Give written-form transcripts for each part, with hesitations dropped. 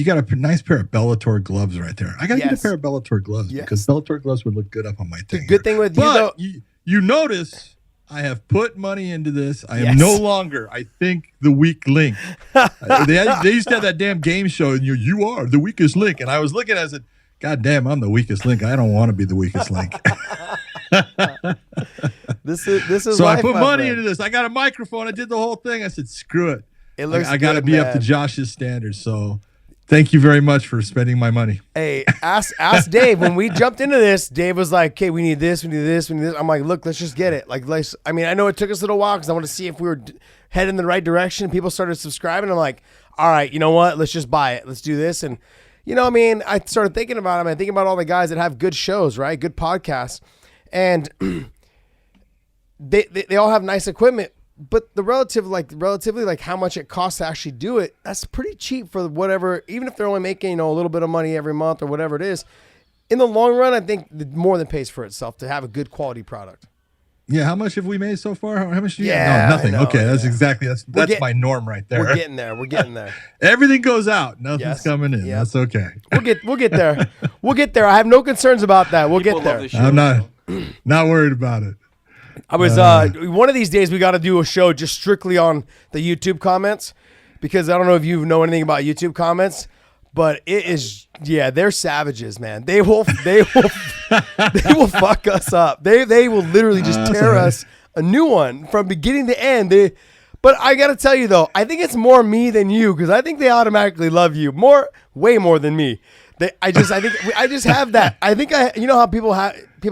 you got a nice pair of Bellator gloves right there. I got to get a pair of Bellator gloves because Bellator gloves would look good up on my thing. The good thing with you, though, you notice I have put money into this. I am no longer, I think, the weak link. They used to have that damn game show, and you are the weakest link. And I was looking at it, I said, God damn, I'm the weakest link. I don't want to be the weakest link. This is so I put money into this. I got a microphone. I did the whole thing. I said, screw it. I got to be up to Josh's standards. So thank you very much for spending my money. Hey, ask Dave. When we jumped into this, Dave was like, okay, we need this, we need this, we need this. I'm like, look, let's just get it. I know it took us a little while because I want to see if we were heading in the right direction. People started subscribing. I'm like, all right, you know what? Let's just buy it. Let's do this. And, I started thinking about it. Thinking about all the guys that have good shows, right? Good podcasts. And they all have nice equipment. But the relatively like how much it costs to actually do it, that's pretty cheap for whatever, even if they're only making, a little bit of money every month or whatever it is. In the long run, I think more than pays for itself to have a good quality product. Yeah, how much have we made so far? How much do you No, nothing. Okay, that's my norm right there. We're getting there. Everything goes out. Nothing's coming in. Yep. That's okay. We'll get there. We'll get there. I have no concerns about that. We'll get there. I'm not worried about it. I was one of these days we got to do a show just strictly on the YouTube comments, because I don't know if you know anything about YouTube comments, but it is they're savages, man. They will fuck us up. They will literally just tear us a new one from beginning to end. But I got to tell you though, I think it's more me than you, because I think they automatically love you way more than me. I just have that. I think how people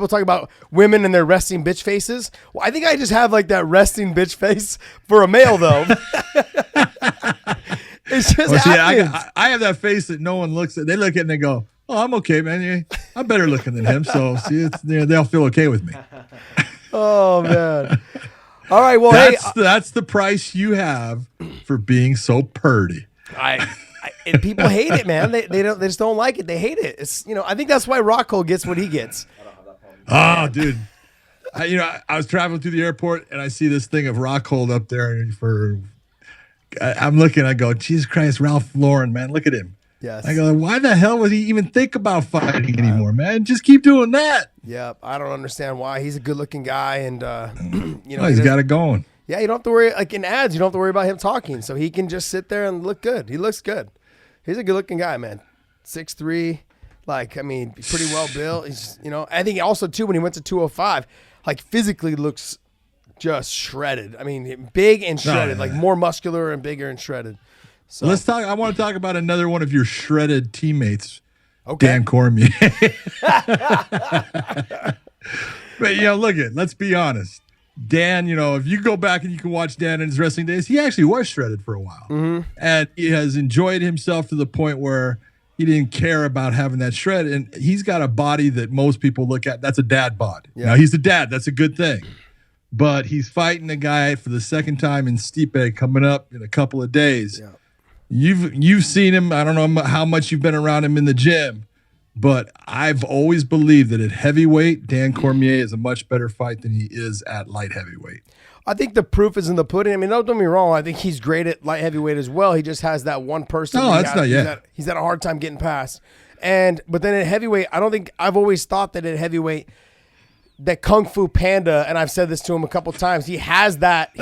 talk about women and their resting bitch faces. Well, I think I just have like that resting bitch face for a male though. It's just I have that face that no one looks at. They look at it and they go, "Oh, I'm okay, man. I'm better looking than him." So see, they'll feel okay with me. Oh man. All right. Well, that's the price you have for being so purty. And people hate it, man. They just don't like it. They hate it. It's I think that's why Rocco gets what he gets. Oh, dude. I was traveling through the airport and I see this thing of Rockhold up there I'm looking, I go, Jesus Christ, Ralph Lauren, man, look at him. Yes. I go, why the hell would he even think about fighting anymore, man? Just keep doing that. Yeah, I don't understand why. He's a good-looking guy, and he's got it going. Yeah, you don't have to worry. Like in ads, you don't have to worry about him talking, so he can just sit there and look good. He looks good. He's a good-looking guy, man. 6'3", pretty well built. He's, I think also too when he went to 205, like physically looks just shredded. I mean, big and shredded, like more muscular and bigger and shredded. So let's talk. I want to talk about another one of your shredded teammates, Dan Cormier. But let's be honest. Dan, if you go back and you can watch Dan in his wrestling days, he actually was shredded for a while, and he has enjoyed himself to the point where he didn't care about having that shred. And he's got a body that most people look at. That's a dad bod. Yeah. Now he's a dad. That's a good thing. But he's fighting a guy for the second time in Stipe coming up in a couple of days. Yeah. You've seen him. I don't know how much you've been around him in the gym, but I've always believed that at heavyweight, Dan Cormier is a much better fight than he is at light heavyweight. I think the proof is in the pudding. I mean, don't get me wrong. I think he's great at light heavyweight as well. He just has that one person. No, that's not yet. He's had a hard time getting past. But then at heavyweight, I've always thought that at heavyweight, that Kung Fu Panda, and I've said this to him a couple times, he has that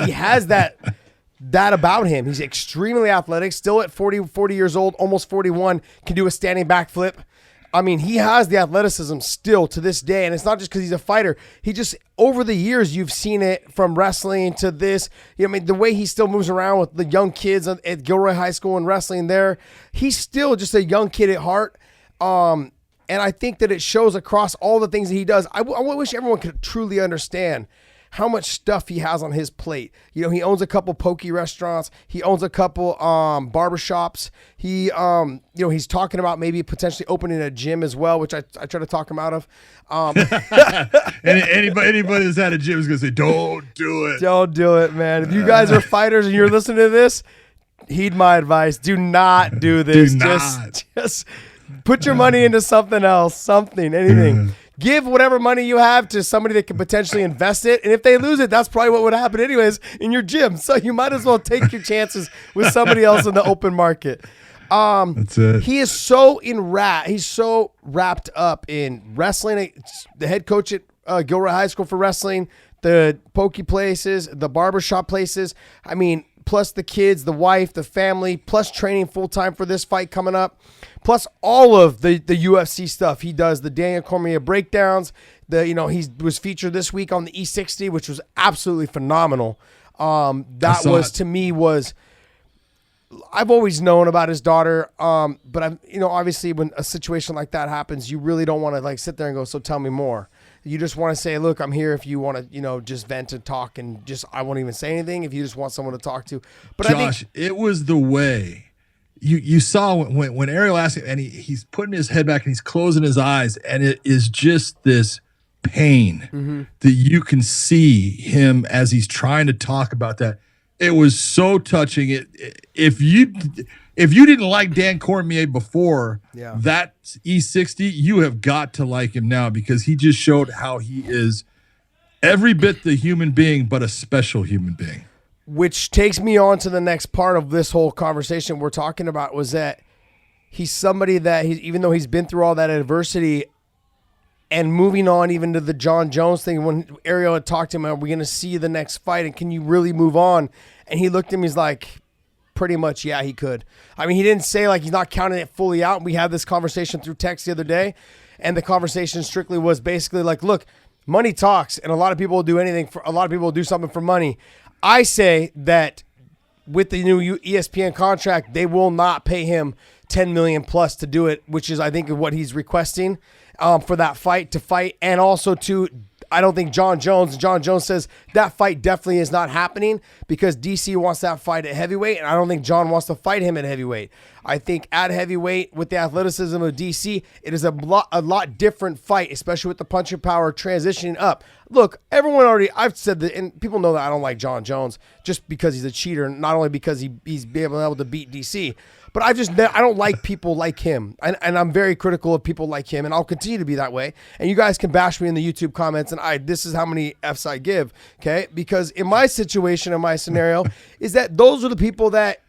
about him. He's extremely athletic, still at 40 years old, almost 41, can do a standing backflip. I mean, he has the athleticism still to this day, and it's not just because he's a fighter. He just, over the years, you've seen it from wrestling to this. The way he still moves around with the young kids at Gilroy High School and wrestling there, he's still just a young kid at heart. And I think that it shows across all the things that he does. I wish everyone could truly understand how much stuff he has on his plate. He owns a couple poke restaurants. He owns a couple barbershops. He, he's talking about maybe potentially opening a gym as well, which I try to talk him out of. Anybody that's had a gym is going to say, don't do it. Don't do it, man. If you guys are fighters and you're listening to this, heed my advice. Do not do this. Do not. Just put your money into something else, anything. Give whatever money you have to somebody that can potentially invest it. And if they lose it, that's probably what would happen anyways in your gym. So you might as well take your chances with somebody else in the open market. That's it. He is so he's so wrapped up in wrestling. The head coach at Gilroy High School for wrestling, the pokey places, the barbershop places. I mean, plus the kids, the wife, the family, plus training full time for this fight coming up, plus all of the UFC stuff. He does the Daniel Cormier breakdowns. He was featured this week on the E60, which was absolutely phenomenal. To me was. I've always known about his daughter, but obviously when a situation like that happens, you really don't want to like sit there and go, so tell me more. You just want to say, look, I'm here if you want to, just vent and talk, and I won't even say anything if you just want someone to talk to. But Josh, it was the way you saw when Ariel asked him, and he's putting his head back and he's closing his eyes, and it is just this pain that you can see him as he's trying to talk about that. It was so touching. If you didn't like Dan Cormier before that E60, you have got to like him now, because he just showed how he is every bit the human being, but a special human being. Which takes me on to the next part of this whole conversation we're talking about, was that he's somebody that even though he's been through all that adversity, and moving on even to the Jon Jones thing, when Ariel had talked to him, are we going to see the next fight, and can you really move on? And he looked at me, he's like, pretty much, yeah, he could. I mean, he didn't say like he's not counting it fully out. We had this conversation through text the other day, and the conversation strictly was basically like, look, money talks, and a lot of people will do a lot of people will do something for money. I say that with the new ESPN contract, they will not pay him $10 million plus to do it, which is, I think, what he's requesting. For that fight to fight, and also I don't think Jon Jones says that fight definitely is not happening, because DC wants that fight at heavyweight, and I don't think Jon wants to fight him at heavyweight. I think at heavyweight, with the athleticism of DC, it is a lot different fight, especially with the punching power transitioning up. Look, I've said that, and people know that I don't like Jon Jones just because he's a cheater, not only because he's been able to beat DC. But I don't like people like him, and I'm very critical of people like him, and I'll continue to be that way. And you guys can bash me in the YouTube comments, and this is how many Fs I give, okay? Because in my situation, in my scenario, is that those are the people that,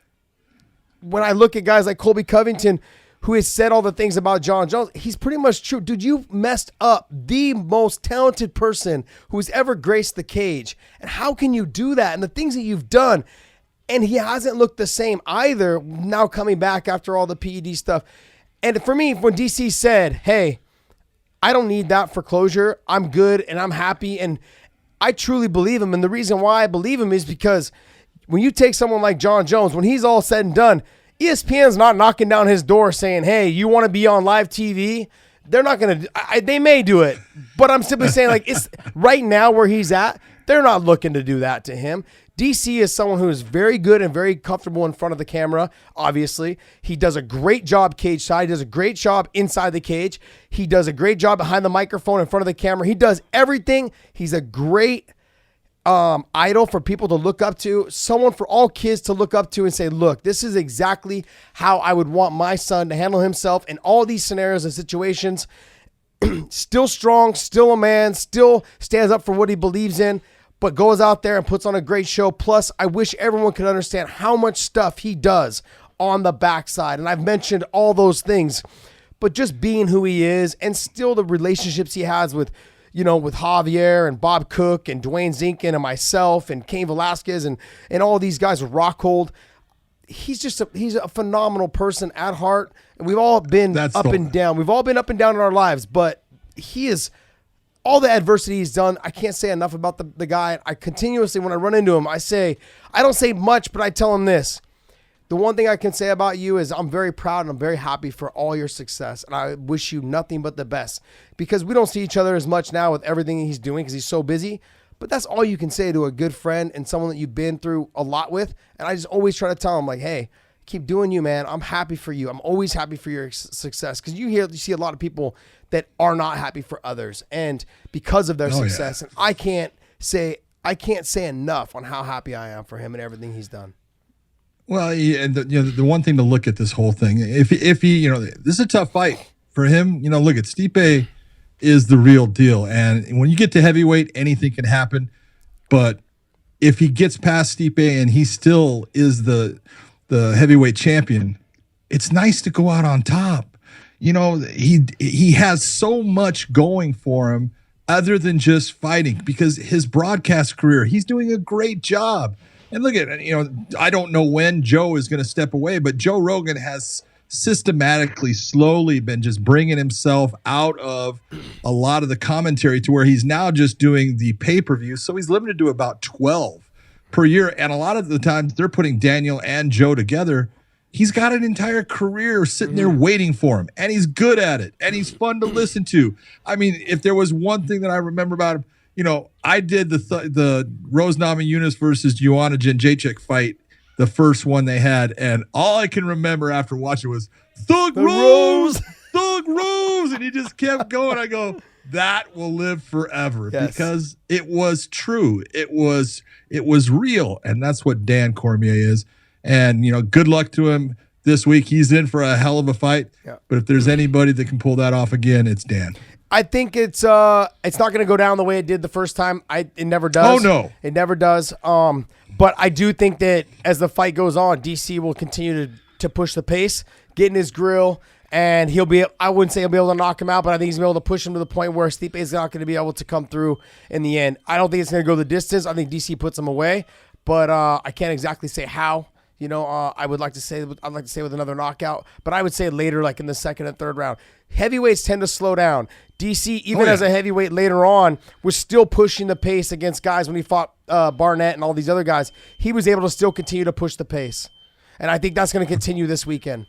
when I look at guys like Colby Covington, who has said all the things about Jon Jones, he's pretty much true. Dude, you messed up the most talented person who's ever graced the cage. And how can you do that? And the things that you've done. And he hasn't looked the same either, now coming back after all the PED stuff. And for me, when DC said, hey, I don't need that for closure, I'm good and I'm happy, and I truly believe him. And the reason why I believe him is because when you take someone like Jon Jones, when he's all said and done, ESPN's not knocking down his door saying, hey, you want to be on live TV? They're not going to, they may do it, but I'm simply saying, like, it's right now where he's at, they're not looking to do that to him. DC is someone who is very good and very comfortable in front of the camera, obviously. He does a great job cage side. He does a great job inside the cage. He does a great job behind the microphone in front of the camera. He does everything. He's a great idol for people to look up to, someone for all kids to look up to and say, look, this is exactly how I would want my son to handle himself in all these scenarios and situations. Still strong, still a man, still stands up for what he believes in, but goes out there and puts on a great show. Plus, I wish everyone could understand how much stuff he does on the backside. And I've mentioned all those things, but just being who he is, and still the relationships he has with, with Javier and Bob Cook and Dwayne Zinkin and myself and Cain Velasquez and all these guys with Rockhold. He's a phenomenal person at heart. And we've all been and down. We've all been up and down in our lives, but he is... all the adversity he's done, I can't say enough about the guy. I continuously, when I run into him, I don't say much, but I tell him this. The one thing I can say about you is I'm very proud and I'm very happy for all your success. And I wish you nothing but the best, because we don't see each other as much now with everything he's doing because he's so busy. But that's all you can say to a good friend and someone that you've been through a lot with. And I just always try to tell him, like, hey, keep doing you, man. I'm happy for you. I'm always happy for your success, because you see a lot of people that are not happy for others and because of their success. Yeah. And I can't say enough on how happy I am for him and everything he's done. Well, and the one thing to look at this whole thing, if he this is a tough fight for him. Look at Stipe is the real deal, and when you get to heavyweight, anything can happen. But if he gets past Stipe and he still is the heavyweight champion, it's nice to go out on top. You know, he has so much going for him other than just fighting, because his broadcast career, he's doing a great job. And look at, you know, I don't know when Joe is going to step away, but Joe Rogan has systematically, slowly been just bringing himself out of a lot of the commentary to where he's now just doing the pay-per-view. So he's limited to about 12 per year. And a lot of the times they're putting Daniel and Joe together. He's got an entire career sitting there waiting for him, and he's good at it, and he's fun to listen to. I mean, if there was one thing that I remember about him, you know, I did the Rose Namajunas versus Joanna Jędrzejczyk fight, the first one they had, and all I can remember after watching was Thug Rose, Thug Rose, and he just kept going. I go, that will live forever, because it was true. It was real, and that's what Dan Cormier is. And, you know, good luck to him this week. He's in for a hell of a fight. Yeah. But if there's anybody that can pull that off again, it's Dan. I think it's not going to go down the way it did the first time. It never does. Oh, no. It never does. But I do think that as the fight goes on, DC will continue to push the pace, get in his grill, and I wouldn't say he'll be able to knock him out, but I think he's going to be able to push him to the point where Stipe is not going to be able to come through in the end. I don't think it's going to go the distance. I think DC puts him away, but I can't exactly say how. You know, I'd like to say with another knockout, but I would say later, like in the second and third round. Heavyweights tend to slow down. DC, even as a heavyweight later on, was still pushing the pace against guys when he fought Barnett and all these other guys. He was able to still continue to push the pace. And I think that's going to continue this weekend.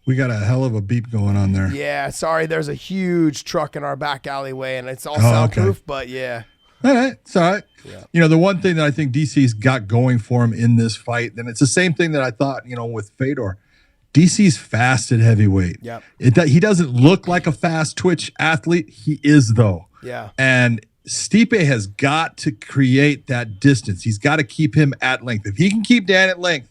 We got a hell of a beep going on there. Yeah, sorry, there's a huge truck in our back alleyway, and it's all soundproof, but yeah. All right, it's all right. Yeah. You know, the one thing that I think DC's got going for him in this fight, and it's the same thing that I thought, you know, with Fedor. DC's fast at heavyweight. Yep. He doesn't look like a fast twitch athlete. He is, though. Yeah. And Stipe has got to create that distance. He's got to keep him at length. If he can keep Dan at length,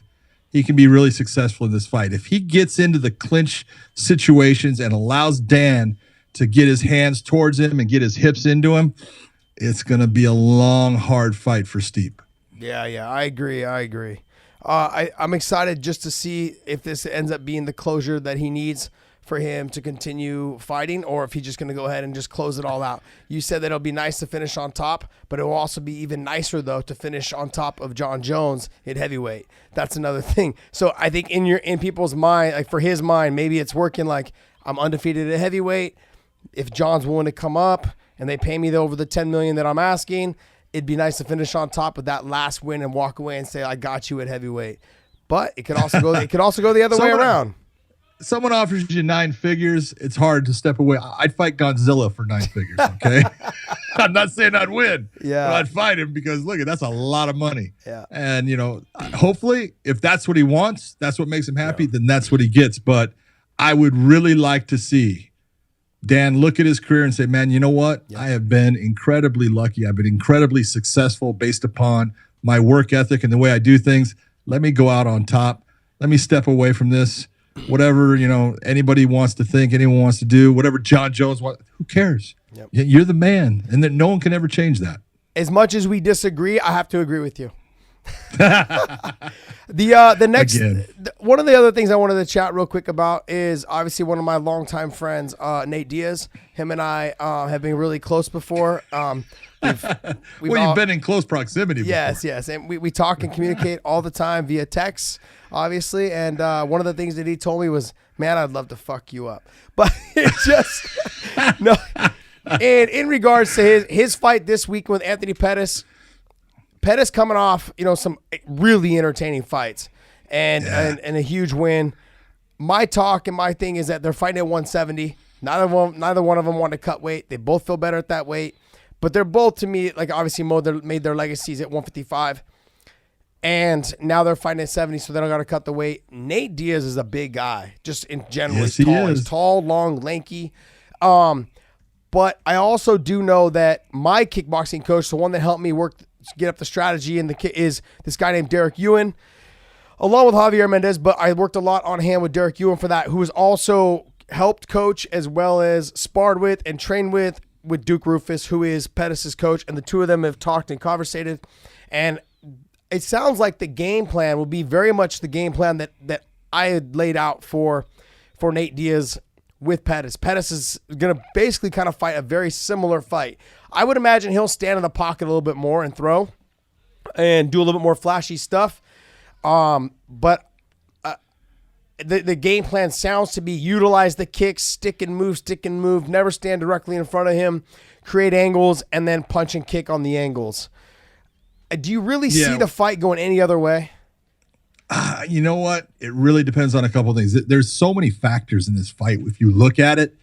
he can be really successful in this fight. If he gets into the clinch situations and allows Dan to get his hands towards him and get his hips into him, it's going to be a long, hard fight for Stipe. Yeah, I agree. I'm excited just to see if this ends up being the closure that he needs for him to continue fighting, or if he's just going to go ahead and just close it all out. You said that it'll be nice to finish on top, but it will also be even nicer, though, to finish on top of Jon Jones at heavyweight. That's another thing. So I think in people's mind, like for his mind, maybe it's working like I'm undefeated at heavyweight. If John's willing to come up and they pay me over the $10 million that I'm asking, it'd be nice to finish on top with that last win and walk away and say, I got you at heavyweight. But it could also go the other way around. Someone offers you 9 figures, it's hard to step away. I'd fight Godzilla for 9 figures, okay? I'm not saying I'd win, but I'd fight him because, look, that's a lot of money. Yeah. And, you know, hopefully, if that's what he wants, that's what makes him happy, then that's what he gets. But I would really like to see Dan look at his career and say, man, you know what? I have been incredibly lucky. I've been incredibly successful based upon my work ethic and the way I do things. Let me go out on top. Let me step away from this. Whatever, you know, anybody wants to think, anyone wants to do, whatever Jon Jones wants, who cares? Yep. You're the man, and then no one can ever change that. As much as we disagree, I have to agree with you. The next one of the other things I wanted to chat real quick about is obviously one of my longtime friends, Nate Diaz. Him and I have been really close before. You've been in close proximity before. Yes, and we talk and communicate all the time via text, obviously. And one of the things that he told me was, "Man, I'd love to fuck you up," but it just no. And in regards to his fight this week with Anthony Pettis coming off, you know, some really entertaining fights and a huge win. My talk and my thing is that they're fighting at 170. Neither one of them want to cut weight. They both feel better at that weight, but they're both, to me, like obviously made their legacies at 155, and now they're fighting at 70, so they don't got to cut the weight. Nate Diaz is a big guy, just in general. Yes, he's tall. He is. He's tall, long, lanky. But I also do know that my kickboxing coach, the one that helped me get up the strategy, is this guy named Derek Ewan, along with Javier Mendez, but I worked a lot on hand with Derek Ewan for that, who was also helped coach as well as sparred with and trained with Duke Rufus, who is Pettis' coach, and the two of them have talked and conversated, and it sounds like the game plan will be very much the game plan that I had laid out for Nate Diaz with Pettis. Pettis is going to basically kind of fight a very similar fight. I would imagine he'll stand in the pocket a little bit more and throw and do a little bit more flashy stuff. But the game plan sounds to be utilize the kicks, stick and move, never stand directly in front of him, create angles, and then punch and kick on the angles. Do you really see the fight going any other way? You know what? It really depends on a couple of things. There's so many factors in this fight. If you look at it,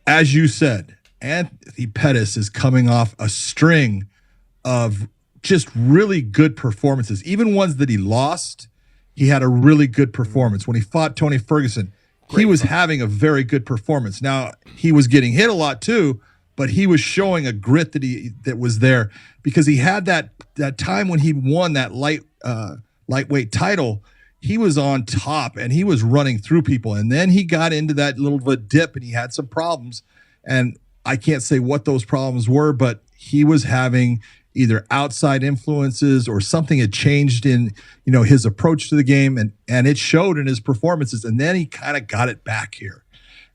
as you said, Anthony Pettis is coming off a string of just really good performances. Even ones that he lost, he had a really good performance. When he fought Tony Ferguson, he was having a very good performance. Now, he was getting hit a lot too, but he was showing a grit that was there because he had that time when he won that lightweight title. He was on top and he was running through people. And then he got into that little bit of a dip and he had some problems. And I can't say what those problems were, but he was having either outside influences or something had changed in, his approach to the game. And it showed in his performances. And then he kind of got it back here.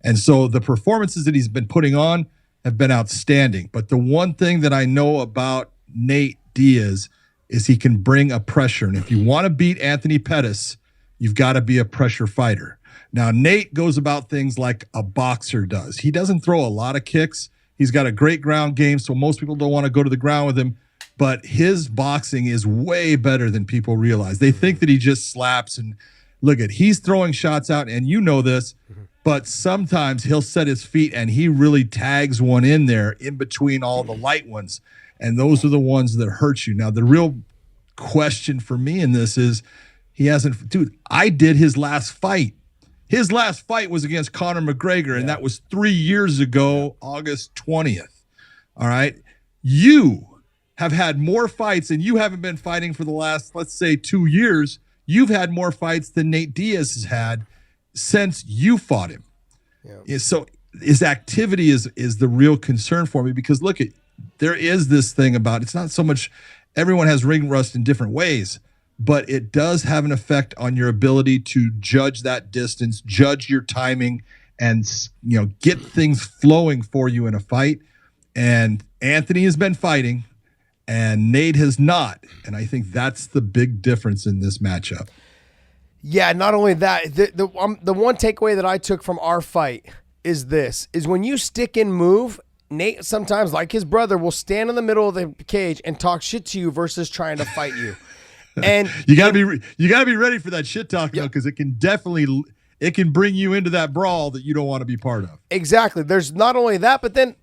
And so the performances that he's been putting on have been outstanding. But the one thing that I know about Nate Diaz is he can bring a pressure. And if you want to beat Anthony Pettis, you've got to be a pressure fighter. Now, Nate goes about things like a boxer does. He doesn't throw a lot of kicks. He's got a great ground game, so most people don't want to go to the ground with him. But his boxing is way better than people realize. They think that he just slaps and he's throwing shots out, and you know this, but sometimes he'll set his feet and he really tags one in there in between all the light ones. And those are the ones that hurt you. Now, the real question for me in this is I did his last fight. His last fight was against Conor McGregor, and that was 3 years ago, August 20th. All right. You have had more fights, and you haven't been fighting for the last, let's say, 2 years. You've had more fights than Nate Diaz has had since you fought him. Yeah. So his activity is the real concern for me because, there is this thing about it's not so much everyone has ring rust in different ways, but it does have an effect on your ability to judge that distance, judge your timing, and get things flowing for you in a fight. And Anthony has been fighting, and Nate has not. And I think that's the big difference in this matchup. Yeah, not only that, the one takeaway that I took from our fight is when you stick and move, Nate sometimes, like his brother, will stand in the middle of the cage and talk shit to you versus trying to fight you. And you gotta be ready for that shit talk though, because it can bring you into that brawl that you don't want to be part of. Exactly. There's not only that, but then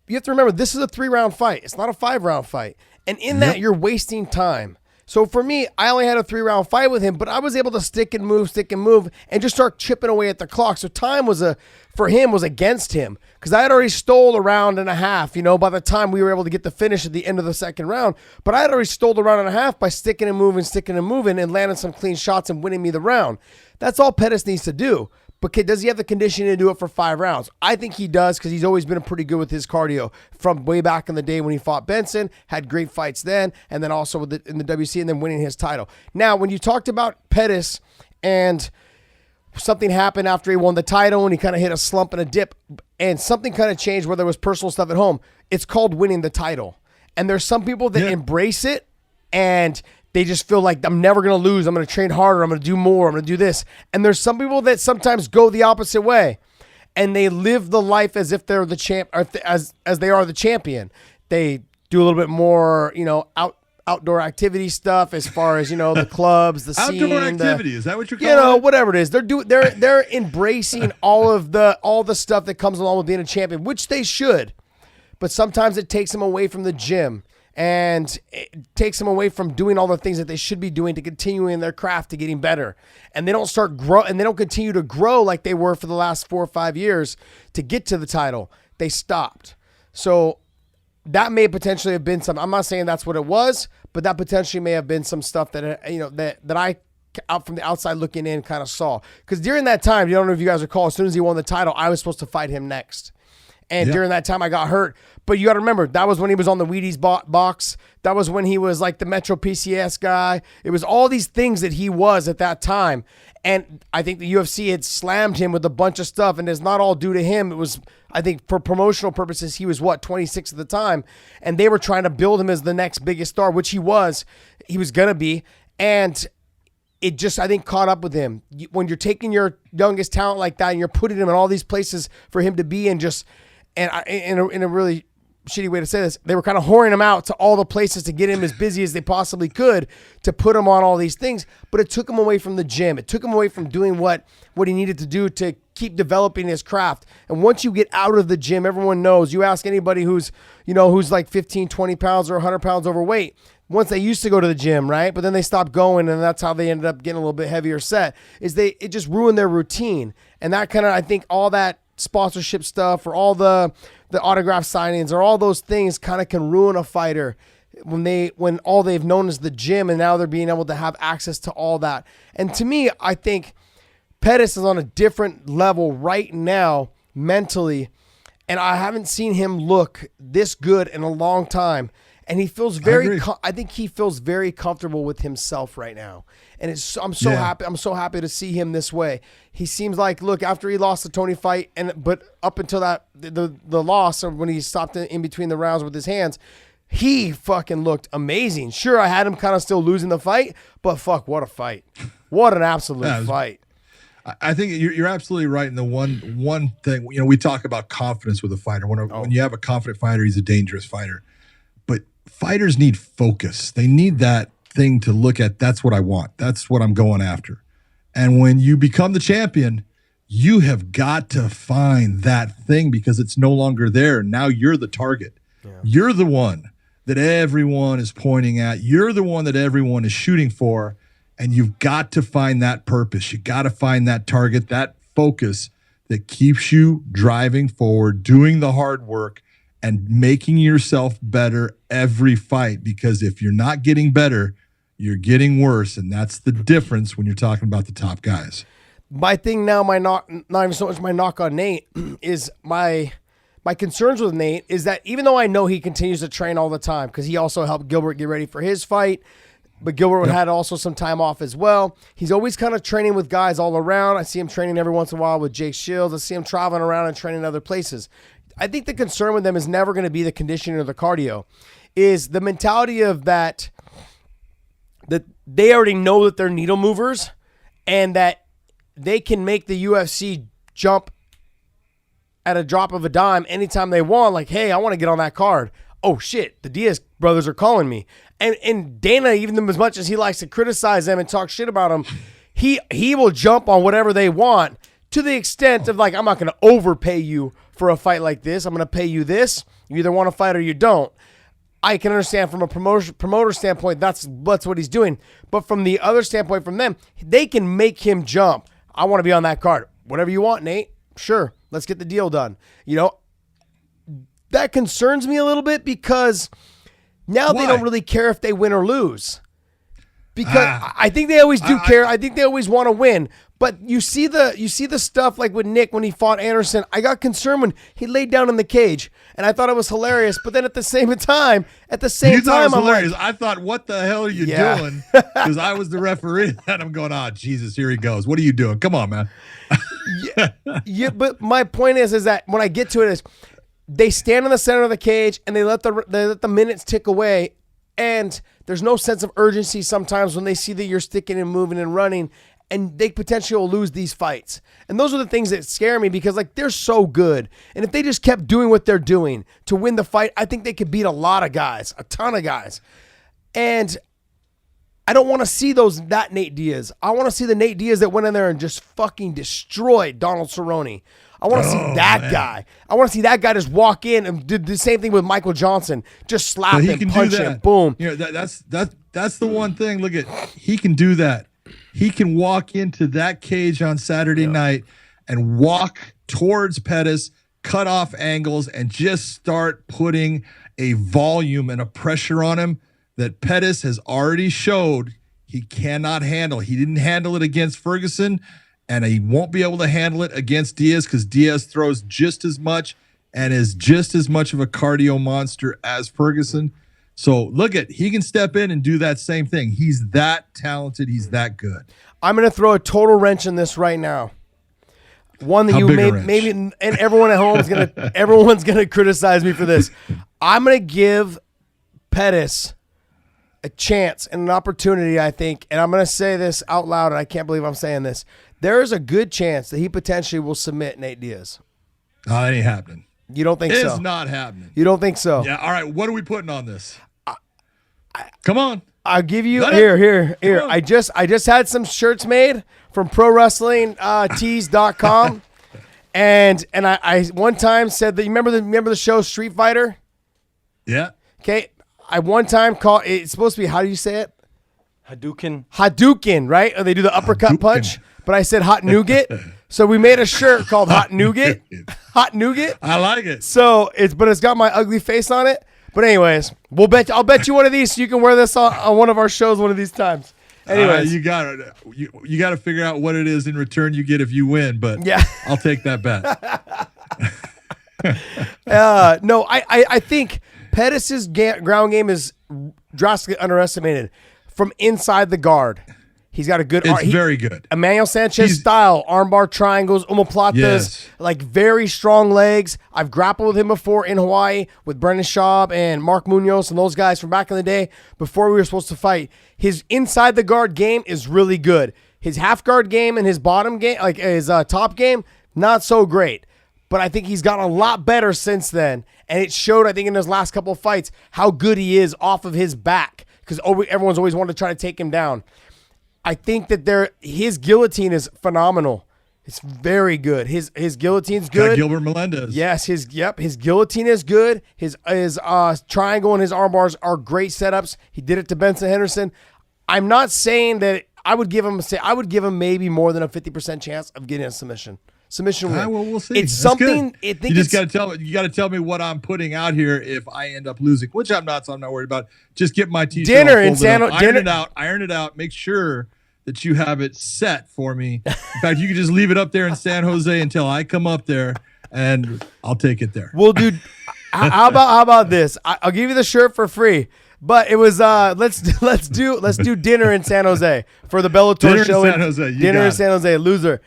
you have to remember this is a 3-round fight. It's not a 5-round fight, and in that you're wasting time. So for me, I only had a 3-round fight with him, but I was able to stick and move, and just start chipping away at the clock. So time was against him because I had already stole a round and a half, by the time we were able to get the finish at the end of the second round. But I had already stole a round and a half by sticking and moving and landing some clean shots and winning me the round. That's all Pettis needs to do. But does he have the conditioning to do it for 5 rounds? I think he does because he's always been pretty good with his cardio from way back in the day when he fought Benson, had great fights then, and then also in the WC and then winning his title. Now, when you talked about Pettis and something happened after he won the title and he kind of hit a slump and a dip and something kind of changed where there was personal stuff at home, it's called winning the title. And there's some people that embrace it and they just feel like I'm never going to lose. I'm going to train harder. I'm going to do more. I'm going to do this. And there's some people that sometimes go the opposite way and they live the life as if they're the champ, or as they are the champion. They do a little bit more, outdoor activity stuff as far as, the clubs, the scene. Outdoor activity. Is that what you're calling it? Whatever it is. They're embracing all the stuff that comes along with being a champion, which they should. But sometimes it takes them away from the gym. And it takes them away from doing all the things that they should be doing to continue in their craft, to getting better. And they don't they don't continue to grow like they were for the last 4 or 5 years to get to the title. They stopped. So that may potentially have been I'm not saying that's what it was, but that potentially may have been some stuff that, that I out from the outside looking in kind of saw. Because during that time, I don't know if you guys recall, as soon as he won the title, I was supposed to fight him next. And during that time, I got hurt. But you got to remember, that was when he was on the Wheaties box. That was when he was like the Metro PCS guy. It was all these things that he was at that time. And I think the UFC had slammed him with a bunch of stuff, and it's not all due to him. It was, I think, for promotional purposes, he was, 26 at the time, and they were trying to build him as the next biggest star, which he was. He was going to be, and it just, I think, caught up with him. When you're taking your youngest talent like that and you're putting him in all these places for him to be in, in a really shitty way to say this, they were kind of whoring him out to all the places to get him as busy as they possibly could to put him on all these things. But it took him away from the gym. It took him away from doing what he needed to do to keep developing his craft. And once you get out of the gym, everyone knows. You ask anybody who's like 15, 20 pounds or 100 pounds overweight. Once they used to go to the gym, right? But then they stopped going, and that's how they ended up getting a little bit heavier set, it just ruined their routine. And that kind of, I think, all that sponsorship stuff or all the autograph signings or all those things kind of can ruin a fighter when all they've known is the gym, and now they're being able to have access to all that. And to me, I think Pettis is on a different level right now mentally, and I haven't seen him look this good in a long time. And he feels I think he feels very comfortable with himself right now. And I'm so happy. I'm so happy to see him this way. He seems like, look, after he lost the Tony fight, but up until that, the loss, or when he stopped in between the rounds with his hands, he fucking looked amazing. Sure, I had him kind of still losing the fight, but fuck, what a fight. What an absolute fight. I think you're absolutely right. And the one thing, we talk about confidence with a fighter. When you have a confident fighter, he's a dangerous fighter. But fighters need focus. They need that thing to look at. That's what I want. That's what I'm going after. And when you become the champion, you have got to find that thing because it's no longer there. Now you're the target. Yeah. You're the one that everyone is pointing at. You're the one that everyone is shooting for. And you've got to find that purpose. You got to find that target, that focus that keeps you driving forward, doing the hard work, and making yourself better every fight. Because if you're not getting better, you're getting worse. And that's the difference when you're talking about the top guys. My thing now, not even so much my knock on Nate, is my concerns with Nate is that even though I know he continues to train all the time, because he also helped Gilbert get ready for his fight, but Gilbert had also some time off as well. He's always kind of training with guys all around. I see him training every once in a while with Jake Shields. I see him traveling around and training other places. I think the concern with them is never going to be the conditioning or the cardio. Is the mentality of that they already know that they're needle movers and that they can make the UFC jump at a drop of a dime anytime they want. Like, hey, I want to get on that card. Oh, shit, the Diaz brothers are calling me. And Dana, even as much as he likes to criticize them and talk shit about them, he will jump on whatever they want to the extent of, like, I'm not going to overpay you for a fight like this. I'm going to pay you this. You either want to fight or you don't. I can understand from a promoter standpoint, that's what he's doing. But from the other standpoint, from them, they can make him jump. I want to be on that card. Whatever you want, Nate. Sure, let's get the deal done. That concerns me a little bit because now they don't really care if they win or lose. Because I think they always do care. I think they always want to win. But you see the stuff like with Nick when he fought Anderson. I got concerned when he laid down in the cage, and I thought it was hilarious. But then at the same time, I'm hilarious. I thought, what the hell are you doing? Because I was the referee, and I'm going, Jesus, here he goes. What are you doing? Come on, man. yeah. But my point is that when I get to it, is they stand in the center of the cage and they let the minutes tick away, and there's no sense of urgency sometimes when they see that you're sticking and moving and running, and they potentially will lose these fights. And those are the things that scare me because, like, they're so good. And if they just kept doing what they're doing to win the fight, I think they could beat a lot of guys, a ton of guys. And I don't want to see that Nate Diaz. I want to see the Nate Diaz that went in there and just fucking destroyed Donald Cerrone. I want to see that guy. I want to see that guy just walk in and do the same thing with Michael Johnson. Just slap him, punch him, boom. That's the one thing. Look at, he can do that. He can walk into that cage on Saturday night and walk towards Pettis, cut off angles, and just start putting a volume and a pressure on him that Pettis has already showed he cannot handle. He didn't handle it against Ferguson, and he won't be able to handle it against Diaz because Diaz throws just as much and is just as much of a cardio monster as Ferguson. So he can step in and do that same thing. He's that talented. He's that good. I'm going to throw a total wrench in this right now. One that How you big a wrench? maybe, and everyone at home everyone's gonna criticize me for this. I'm gonna give Pettis a chance and an opportunity, I think, and I'm gonna say this out loud, and I can't believe I'm saying this. There is a good chance that he potentially will submit Nate Diaz. Oh, that ain't happening. You don't think so? It's not happening. You don't think so? Yeah. All right. What are we putting on this? Come on. I'll give you here. I just had some shirts made from ProWrestlingTees.com, and I one time said that you remember the show Street Fighter? Yeah. Okay. I one time called it's supposed to be, how do you say it? Hadouken, right? Or they do the uppercut punch, but I said hot nougat. So we made a shirt called Hot Nougat. Hot Nougat. I like it. So it's got my ugly face on it. But anyways, I'll bet you one of these so you can wear this on one of our shows one of these times. Anyways, you got to figure out what it is in return you get if you win, but yeah. I'll take that bet. No, I think Pettis' ground game is drastically underestimated from inside the guard. He's got a good It's very good. Emmanuel Sanchez style, armbar triangles, omoplatas, Yes. like very strong legs. I've grappled with him before in Hawaii with Brendan Schaub and Mark Munoz and those guys from back in the day before we were supposed to fight. His inside the guard game is really good. His half guard game and his bottom game, like his top game, not so great. But I think he's gotten a lot better since then. And it showed, I think, in his last couple of fights how good he is off of his back because everyone's always wanted to try to take him down. I think that his guillotine is phenomenal. It's very good. His guillotine's good. Got Gilbert Melendez. Yes, his guillotine is good. His triangle and his arm bars are great setups. He did it to Benson Henderson. I'm not saying that I would give him maybe more than a 50% chance of getting a submission. Submission win. Well, we'll see. It's That's something. good. You just got to tell me. You got to tell me what I'm putting out here if I end up losing, which I'm not. So I'm not worried about. Just get my t-shirt. Dinner in San Jose. Iron it out. Make sure that you have it set for me. In fact, you can just leave it up there in San Jose until I come up there, and I'll take it there. Well, dude, how about this? I'll give you the shirt for free. But it was let's do dinner in San Jose for the Bellator show. Dinner in San Jose. Dinner in San Jose. Loser.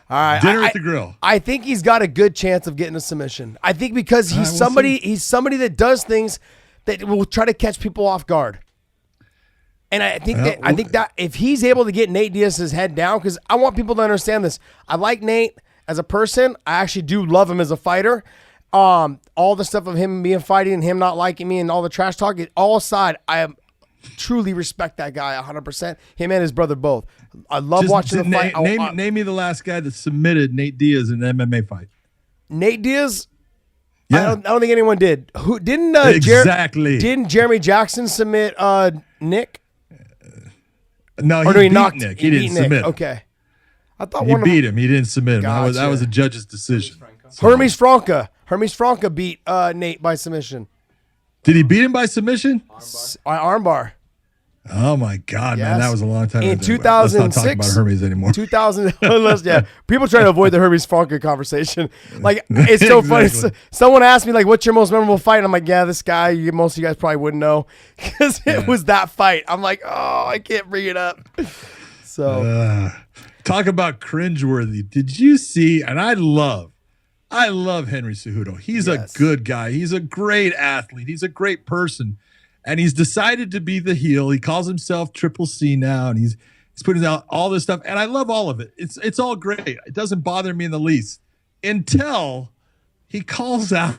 All right. Dinner at the grill. I think he's got a good chance of getting a submission. I think because he's somebody that does things that will try to catch people off guard. And I think that if he's able to get Nate Diaz's head down, because I want people to understand this. I like Nate as a person. I actually do love him as a fighter. All the stuff of him being fighting and him not liking me and all the trash talk, all aside, I truly respect that guy 100%. Him and his brother both. I love watching the fight. Name me the last guy that submitted Nate Diaz in an MMA fight. Nate Diaz? Yeah. I don't think anyone did. Who didn't? Exactly. Didn't Jeremy Jackson submit Nick? No, he beat knocked Nick. He didn't submit. Okay. I thought he beat him. He didn't submit him. Gotcha. That was a judge's decision. Hermes Franca beat Nate by submission. Did he beat him by submission? Armbar. Oh my God, man, that was a long time ago. In 2006, let's not talk about Hermes anymore. 2000, yeah. People try to avoid the Hermes Franca conversation. Like, it's so funny. Someone asked me, like, what's your most memorable fight? And I'm like, yeah, this guy, most of you guys probably wouldn't know because it was that fight. I'm like, oh, I can't bring it up. So, talk about cringeworthy. Did you see? And I love Henry Cejudo. He's a good guy. He's a great athlete. He's a great person. And he's decided to be the heel. He calls himself Triple C now, and he's putting out all this stuff. And I love all of it. It's all great. It doesn't bother me in the least until he calls out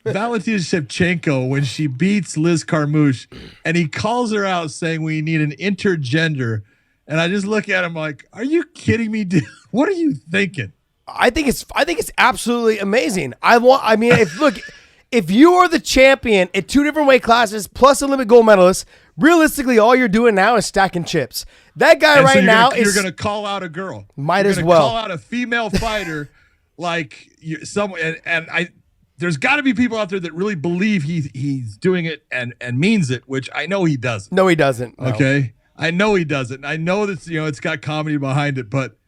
Valentina Shevchenko when she beats Liz Carmouche, and he calls her out saying we need an intergender. And I just look at him like, are you kidding me, dude? What are you thinking? I think it's absolutely amazing. If you are the champion at two different weight classes plus Olympic gold medalist, realistically, all you're doing now is stacking chips. That guy you're going to call out a girl. Might as well. You're going to call out a female fighter like someone. And there's got to be people out there that really believe he's doing it and means it, which I know he doesn't. No, he doesn't. No. Okay, I know he doesn't. I know that it's got comedy behind it, but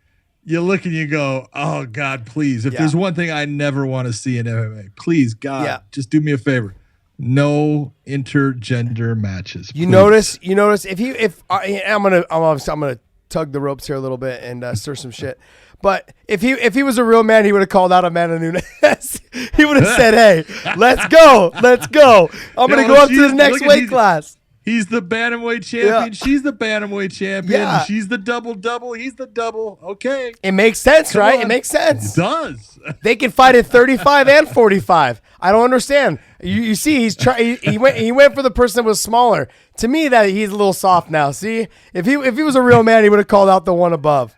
you look and you go, oh God, please. If there's one thing I never want to see in MMA, please God, just do me a favor. No intergender matches. You notice if I'm gonna tug the ropes here a little bit and stir some shit. But if he was a real man, he would have called out Amanda Nunes. He would have said, "Hey, let's go. I'm gonna go up to the next weight class." He's the bantamweight champion. She's the bantamweight champion. Yeah. She's the double. He's the double. Okay. It makes sense, right? It makes sense. It does. They can fight at 35 and 45. I don't understand. You see, he went for the person that was smaller. To me, that he's a little soft now. See, if he was a real man, he would have called out the one above.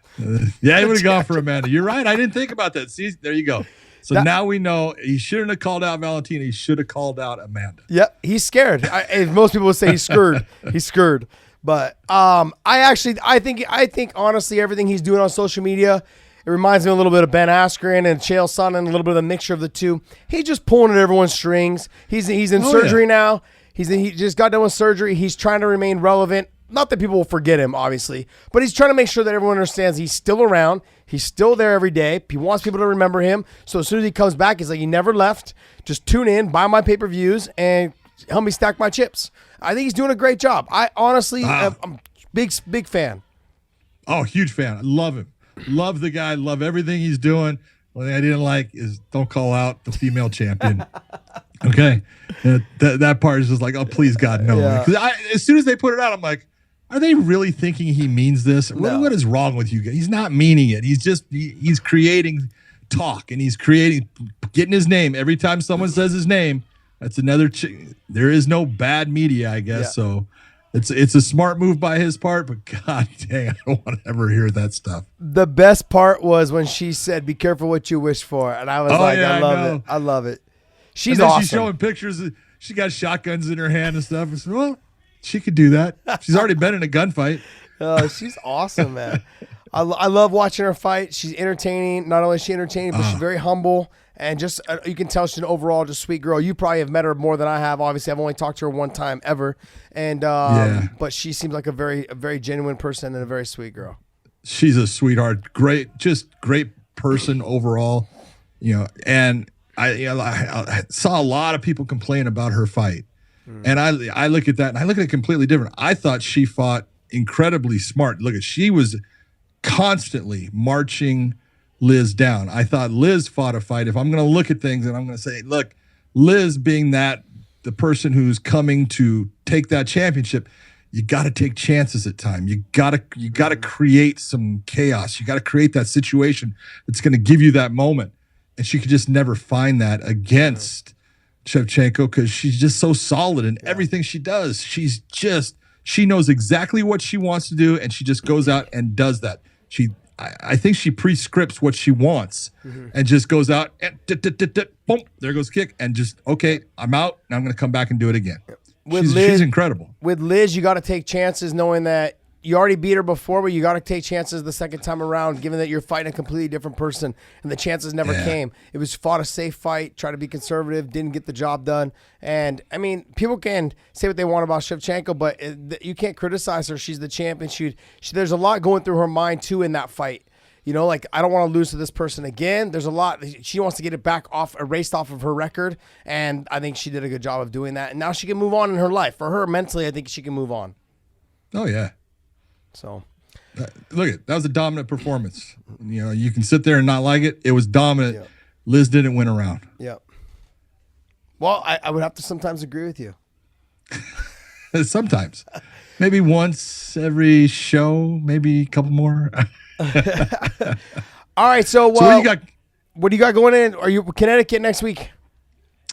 Yeah, he would have gone for Amanda. You're right. I didn't think about that. See, there you go. So now we know he shouldn't have called out Valentina. He should have called out Amanda. Yep, he's scared. Most people would say he's scared. He's scared. But I think honestly, everything he's doing on social media, it reminds me a little bit of Ben Askren and Chael Sonnen, a little bit of a mixture of the two. He's just pulling at everyone's strings. He's in surgery now. He just got done with surgery. He's trying to remain relevant. Not that people will forget him, obviously, but he's trying to make sure that everyone understands he's still around. He's still there every day. He wants people to remember him. So as soon as he comes back, he's like, he never left. Just tune in, buy my pay-per-views, and help me stack my chips. I think he's doing a great job. I honestly, I'm big fan. Oh, huge fan. I love him. Love the guy. Love everything he's doing. One thing I didn't like is don't call out the female champion. Okay. That part is just like, oh, please, God, no. Yeah. As soon as they put it out, I'm like, are they really thinking he means this? No. What is wrong with you guys? He's not meaning it. He's just, he's creating talk, and he's getting his name. Every time someone says his name, that's another, there is no bad media, I guess. Yeah. So it's a smart move by his part, but God dang, I don't want to ever hear that stuff. The best part was when she said, be careful what you wish for. And I was I love it. She's awesome. She's showing pictures. She got shotguns in her hand and stuff. I said, well, she could do that. She's already been in a gunfight. Oh, she's awesome, man. I love watching her fight. She's entertaining. Not only is she entertaining, but she's very humble. And just you can tell she's an overall just sweet girl. You probably have met her more than I have. Obviously, I've only talked to her one time ever. And but she seems like a very genuine person and a very sweet girl. She's a sweetheart. Great person overall. And I saw a lot of people complain about her fight. And I look at that and I look at it completely different. I thought she fought incredibly smart. She was constantly marching Liz down. I thought Liz fought a fight. If I'm going to look at things and I'm going to say, look, Liz being the person who's coming to take that championship, you got to take chances at time. You got to create some chaos. You got to create that situation that's going to give you that moment. And she could just never find that against Shevchenko because she's just so solid in everything she does. She knows exactly what she wants to do, and she just goes out and does that. I think she pre-scripts what she wants and just goes out and boom, there goes kick, and just, okay, I'm out, and I'm going to come back and do it again. She's incredible. With Liz, you got to take chances knowing that you already beat her before, but you got to take chances the second time around, given that you're fighting a completely different person, and the chances never came. It was fought a safe fight, try to be conservative, didn't get the job done. And, I mean, people can say what they want about Shevchenko, but you can't criticize her. She's the champion. There's a lot going through her mind, too, in that fight. Like, I don't want to lose to this person again. There's a lot. She wants to get it back erased off of her record, and I think she did a good job of doing that. And now she can move on in her life. For her, mentally, I think she can move on. Oh, yeah. So, look, that was a dominant performance. You can sit there and not like it. It was dominant. Yep. Liz didn't win a round. Yep. Well, I would have to sometimes agree with you. Sometimes. Maybe once every show, maybe a couple more. All right, so what do you got going in? Are you Connecticut next week?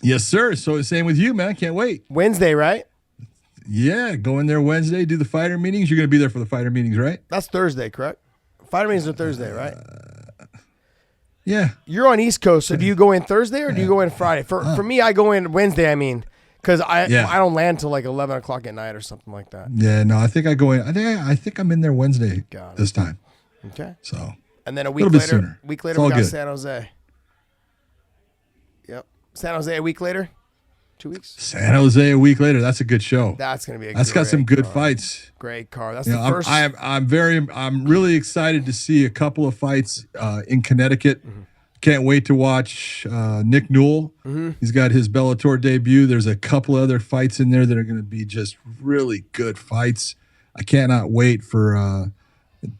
Yes, sir. So same with you, man. Can't wait. Wednesday, right? Yeah, go in there Wednesday, do the fighter meetings. You're going to be there for the fighter meetings, right? That's Thursday, correct? Fighter meetings are Thursday, right? Yeah. You're on East Coast, so do you go in Thursday or do you go in Friday? For me, I go in Wednesday, because I don't land till like 11 o'clock at night or something like that. Yeah, no, I think I go in. I think I'm in there Wednesday this time. Okay. So. And then a week later, we got San Jose. Yep. San Jose a week later? 2 weeks. San Jose a week later. That's a good show. That's gonna be. That's got some good fights. Great card. That's the first. I'm really excited to see a couple of fights in Connecticut. Can't wait to watch Nick Newell. He's got his Bellator debut. There's a couple other fights in there that are going to be just really good fights. I cannot wait for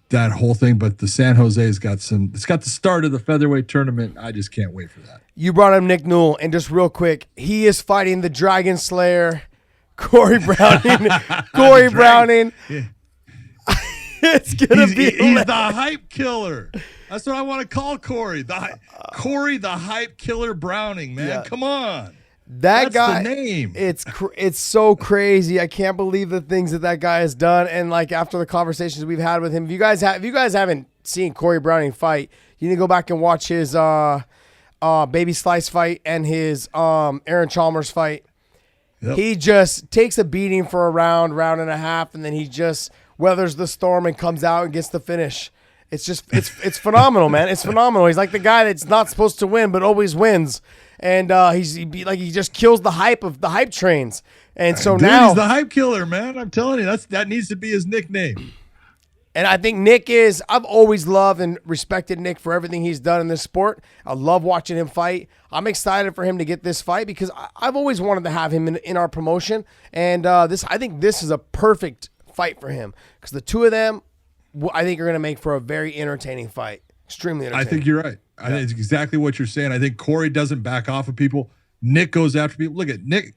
that whole thing. But the San Jose's got some. It's got the start of the featherweight tournament. I just can't wait for that. You brought up Nick Newell, and just real quick, he is fighting the Dragon Slayer, Corey Browning. Corey Browning. Yeah. It's gonna be. He's the hype killer. That's what I want to call Corey. Corey, the hype killer Browning, man. Yeah. Come on. That's guy. The name. It's so crazy. I can't believe the things that guy has done. And like after the conversations we've had with him, if you guys haven't seen Corey Browning fight, you need to go back and watch his Baby Slice fight and his Aaron Chalmers fight. Yep. He just takes a beating for a round and a half, and then he just weathers the storm and comes out and gets the finish. It's just it's phenomenal, man. It's phenomenal. He's like the guy that's not supposed to win but always wins, and he just kills the hype trains. And so now he's the hype killer, man. I'm telling you, that needs to be his nickname. And I think Nick is. I've always loved and respected Nick for everything he's done in this sport. I love watching him fight. I'm excited for him to get this fight because I've always wanted to have him in our promotion, and I think this is a perfect fight for him because the two of them, I think, are going to make for a very entertaining fight. Extremely entertaining. I think you're right. I think it's exactly what you're saying. I think Corey doesn't back off of people. Nick goes after people. Look at Nick.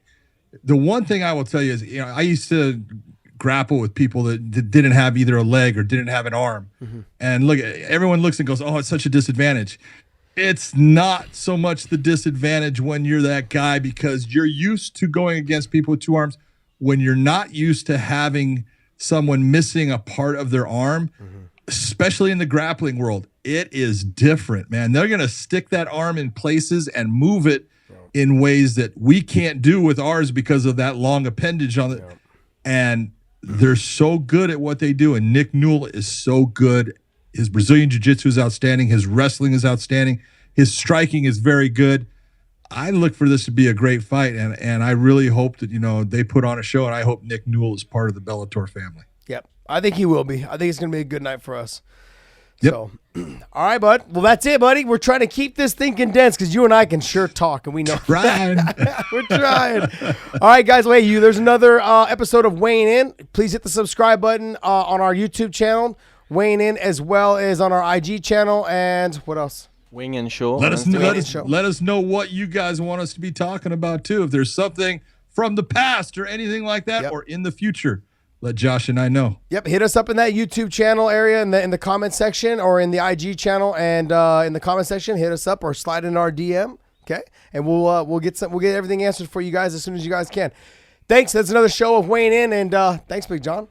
The one thing I will tell you is, I used to grapple with people that didn't have either a leg or didn't have an arm. And look, everyone looks and goes, oh, it's such a disadvantage. It's not so much the disadvantage when you're that guy because you're used to going against people with two arms. When you're not used to having someone missing a part of their arm, especially in the grappling world, it is different, man. They're going to stick that arm in places and move it in ways that we can't do with ours because of that long appendage on it. And they're so good at what they do. And Nick Newell is so good. His Brazilian jiu-jitsu is outstanding. His wrestling is outstanding. His striking is very good. I look for this to be a great fight, and I really hope that, they put on a show, and I hope Nick Newell is part of the Bellator family. Yep. I think he will be. I think it's going to be a good night for us. Yep. So, all right, bud. Well, that's it, buddy. We're trying to keep this thing condensed because you and I can sure talk, and we know. Trying. We're trying. All right, guys. Wait, there's another episode of Weighing In. Please hit the subscribe button on our YouTube channel, Weighing In, as well as on our IG channel. And what else? Wing and Show. Let us know what you guys want us to be talking about, too. If there's something from the past or anything like that, or in the future, let Josh and I know. Yep, hit us up in that YouTube channel area in the comment section or in the IG channel, and in the comment section, hit us up or slide in our DM. Okay, and we'll get everything answered for you guys as soon as you guys can. Thanks. That's another show of Weighing In, and thanks, Big John.